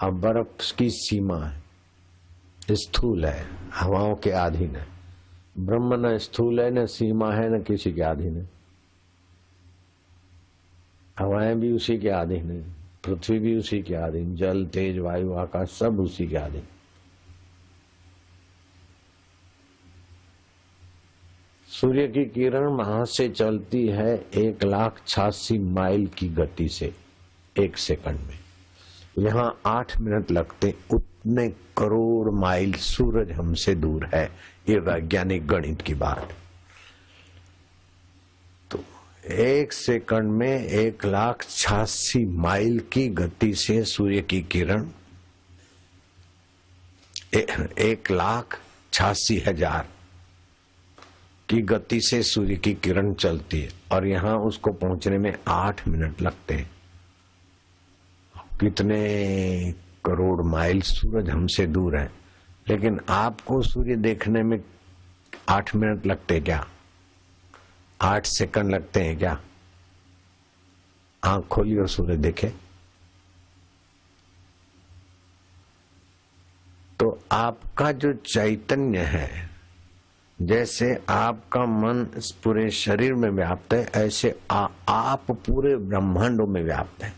अब बर्फ की सीमा है, स्थूल है, हवाओं के अधीन है। ब्रह्म न स्थूल है, न सीमा है, न किसी के अधीन है। हवाएं भी उसी के अधीन है, पृथ्वी भी उसी के अधीन, जल तेज वायु आकाश सब उसी के अधीन। सूर्य की किरण वहां से चलती है 1,86,000 माइल की गति से 1 सेकंड में। यहाँ 8 मिनट लगते, उतने करोड़ माइल सूरज हमसे दूर है। ये वैज्ञानिक गणित की बात। तो 1 सेकंड में 1,86,000 माइल की गति से सूर्य की किरण 1,86,000 की गति से सूर्य की किरण चलती है और यहाँ उसको पहुंचने में 8 मिनट लगते हैं। कितने करोड़ माइल सूरज हमसे दूर है, लेकिन आपको सूर्य देखने में 8 मिनट लगते क्या? 8 सेकंड लगते हैं क्या? आंख खोली और सूर्य देखे। तो आपका जो चैतन्य है, जैसे आपका मन पूरे शरीर में व्याप्त है, ऐसे आप पूरे ब्रह्मांडों में व्याप्त है।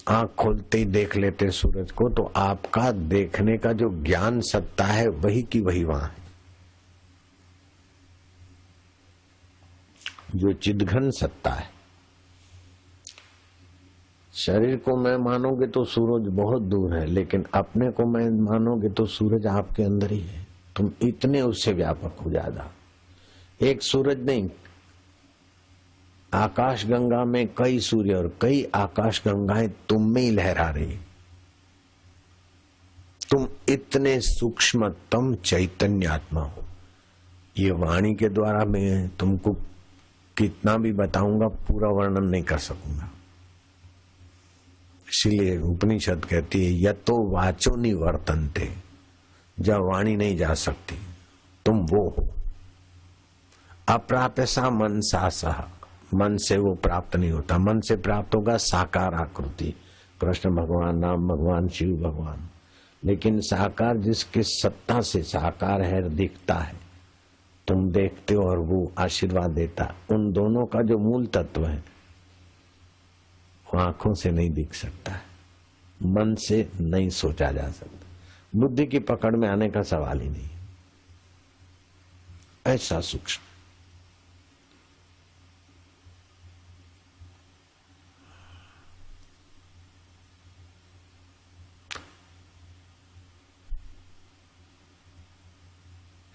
आंख खोलते ही देख लेते सूरज को, तो आपका देखने का जो ज्ञान सत्ता है वही की वही वहां है। जो चिदघन सत्ता है, शरीर को मैं मानोगे तो सूरज बहुत दूर है, लेकिन अपने को मैं मानोगे तो सूरज आपके अंदर ही है। तुम इतने उससे व्यापक हो जाता। एक सूरज नहीं, आकाश गंगा में कई सूर्य और कई आकाश गंगाएं तुम में ही लहरा रही। तुम इतने सूक्ष्मतम चैतन्य आत्मा हो। ये वाणी के द्वारा मैं तुमको कितना भी बताऊंगा, पूरा वर्णन नहीं कर सकूंगा। इसलिए उपनिषद कहती है यतो वाचो निवर्तन्ते, जब वाणी नहीं जा सकती तुम वो हो। अप्राप्य सा मन सा सह, मन से वो प्राप्त नहीं होता। मन से प्राप्त होगा साकार आकृति, कृष्ण भगवान, राम भगवान, शिव भगवान। लेकिन साकार जिसके सत्ता से साकार है, दिखता है, तुम देखते हो और वो आशीर्वाद देता, उन दोनों का जो मूल तत्व है वो आंखों से नहीं दिख सकता है, मन से नहीं सोचा जा सकता, बुद्धि की पकड़ में आने का सवाल ही नहीं। ऐसा सूक्ष्म।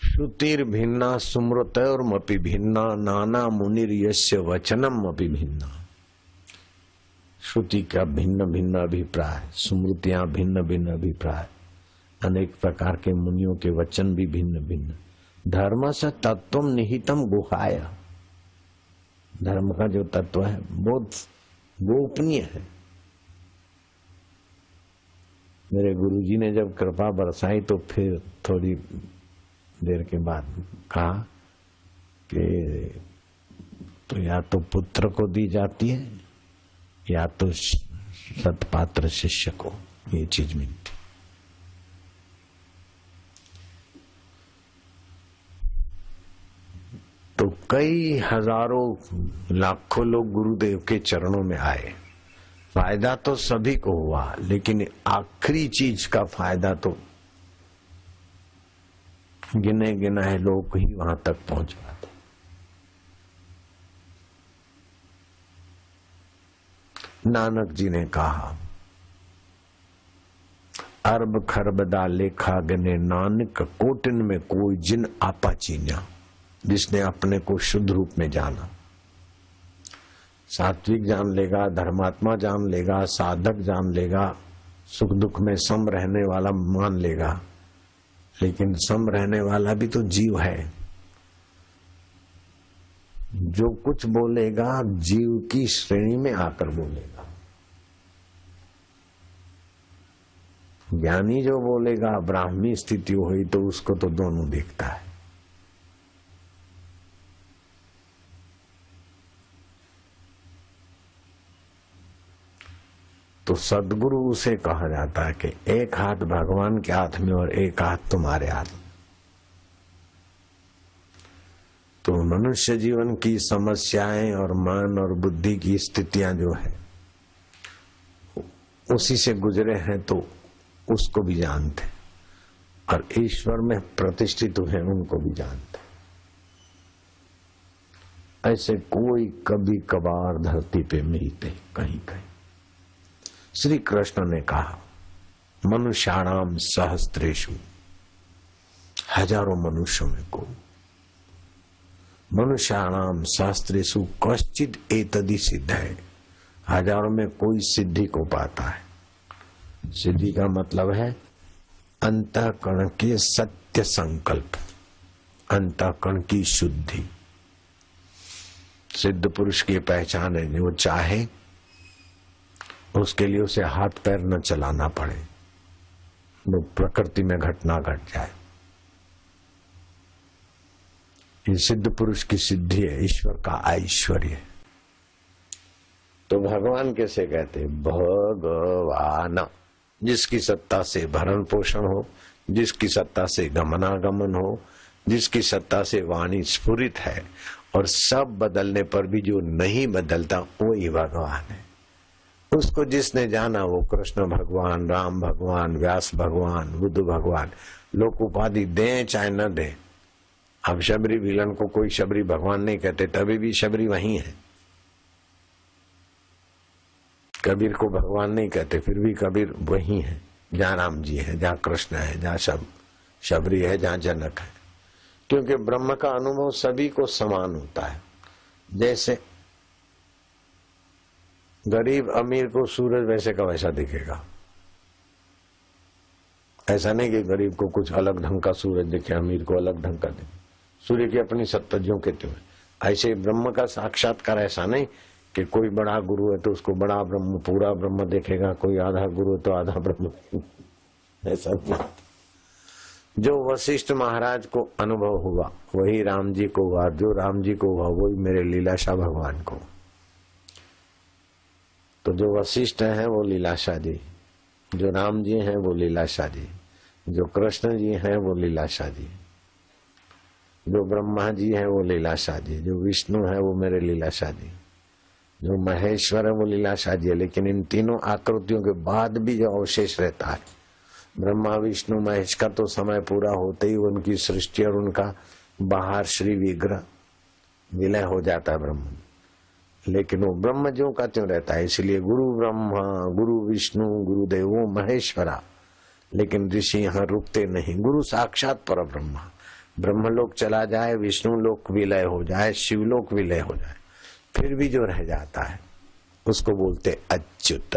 श्रुतिर भिन्ना स्मृतयोर्मपि भिन्ना, नाना मुनिर यस्य वचनम अपि भिन्ना। श्रुति का भिन्न भिन्न अभिप्राय, स्मृतियां भिन्न भिन्न अभिप्राय, अनेक प्रकार के मुनियों के वचन भी भिन्न भिन्न। धर्म से तत्व निहितम गुहाय, धर्म का जो तत्व है बहुत गोपनीय है। मेरे गुरुजी ने जब कृपा बरसाई तो फिर थोड़ी देर के बाद कहा कि तो या तो पुत्र को दी जाती है या तो सतपात्र शिष्य को ये चीज मिलती। तो कई हजारों लाखों लोग गुरुदेव के चरणों में आए, फायदा तो सभी को हुआ, लेकिन आखिरी चीज का फायदा तो गिने गिनाए लोग ही वहां तक पहुंच पाते। नानक जी ने कहा, अरब खरबदा लेखा गने नानक, कोटिन में कोई जिन आपा चीन्या। जिसने अपने को शुद्ध रूप में जाना, सात्विक जान लेगा, धर्मात्मा जान लेगा, साधक जान लेगा, सुख दुख में सम रहने वाला मान लेगा, लेकिन सम रहने वाला भी तो जीव है। जो कुछ बोलेगा जीव की श्रेणी में आकर बोलेगा। ज्ञानी जो बोलेगा ब्राह्मी स्थिति हुई तो उसको तो दोनों दिखता है। तो सद्गुरु उसे कहा जाता है कि एक हाथ भगवान के हाथ में और एक हाथ तुम्हारे हाथ में। तो मनुष्य जीवन की समस्याएं और मन और बुद्धि की स्थितियां जो है उसी से गुजरे हैं, तो उसको भी जानते, और ईश्वर में प्रतिष्ठित हुए उनको भी जानते। ऐसे कोई कभी कभार धरती पे मिलते कहीं कहीं। श्री कृष्ण ने कहा मनुष्याणाम सहस्त्रेषु, हजारों मनुष्यों में को, मनुष्याणाम सहस्त्रेषु कश्चित एतदि सिद्ध है, हजारों में कोई सिद्धि को पाता है। सिद्धि का मतलब है अंतःकरण के सत्य संकल्प, अंतःकरण की शुद्धि। सिद्ध पुरुष की पहचान है वो चाहे उसके लिए उसे हाथ पैर न चलाना पड़े, वो प्रकृति में घटना घट जाए। ये सिद्ध पुरुष की सिद्धि है, ईश्वर का ऐश्वर्य। तो भगवान कैसे कहते? भगवान, जिसकी सत्ता से भरण पोषण हो, जिसकी सत्ता से गमनागमन हो, जिसकी सत्ता से वाणी स्फुरित है, और सब बदलने पर भी जो नहीं बदलता वो ही भगवान है। उसको जिसने जाना वो कृष्ण भगवान, राम भगवान, व्यास भगवान, बुद्ध भगवान, लोग उपाधि दें चाहे न दें। अब शबरी विलन को कोई शबरी भगवान नहीं कहते, तभी भी शबरी वही है। कबीर को भगवान नहीं कहते, फिर भी कबीर वही है। जहाँ राम जी है, जहाँ कृष्ण है, जहाँ शबरी है, जहाँ जनक है। क्योंकि ब्रह्म का अनुभव सभी को समान होता है। जैसे गरीब अमीर को सूरज वैसे का वैसा दिखेगा, ऐसा नहीं कि गरीब को कुछ अलग ढंग का सूरज दिखे, अमीर को अलग ढंग का दिखे। सूर्य की अपनी सत्ता जो कहते हुए, ऐसे ब्रह्म का साक्षात्कार ऐसा नहीं कि कोई बड़ा गुरु है तो उसको बड़ा ब्रह्म, पूरा ब्रह्म देखेगा, कोई आधा गुरु है तो आधा ब्रह्म, ऐसा नहीं। जो वशिष्ठ महाराज को अनुभव हुआ वही राम जी को हुआ, जो राम जी को हुआ वही मेरे लीलाशाह भगवान को। तो जो वशिष्ठ है वो लीलाशाह जी, जो राम जी हैं वो लीलाशाह जी, जो कृष्ण जी हैं वो लीलाशाह जी, जो ब्रह्मा जी हैं वो लीलाशाह जी, जो विष्णु है वो मेरे लीलाशाह जी, जो महेश्वर है वो लीलाशाह जी है। लेकिन इन तीनों आकृतियों के बाद भी जो अवशेष रहता है, ब्रह्मा विष्णु महेश का तो समय पूरा होते ही उनकी सृष्टि और उनका बाहर श्री विग्रह विलय हो जाता है ब्रह्म। लेकिन वो ब्रह्म ज्यों का त्यों रहता है। इसलिए गुरु ब्रह्मा, गुरु विष्णु, गुरुदेवो महेश्वरा। लेकिन ऋषि यहाँ रुकते नहीं। गुरु साक्षात पर ब्रह्मा, ब्रह्मलोक चला जाए, विष्णु लोक विलय हो जाए, शिवलोक विलय हो जाए, फिर भी जो रह जाता है उसको बोलते अच्युत।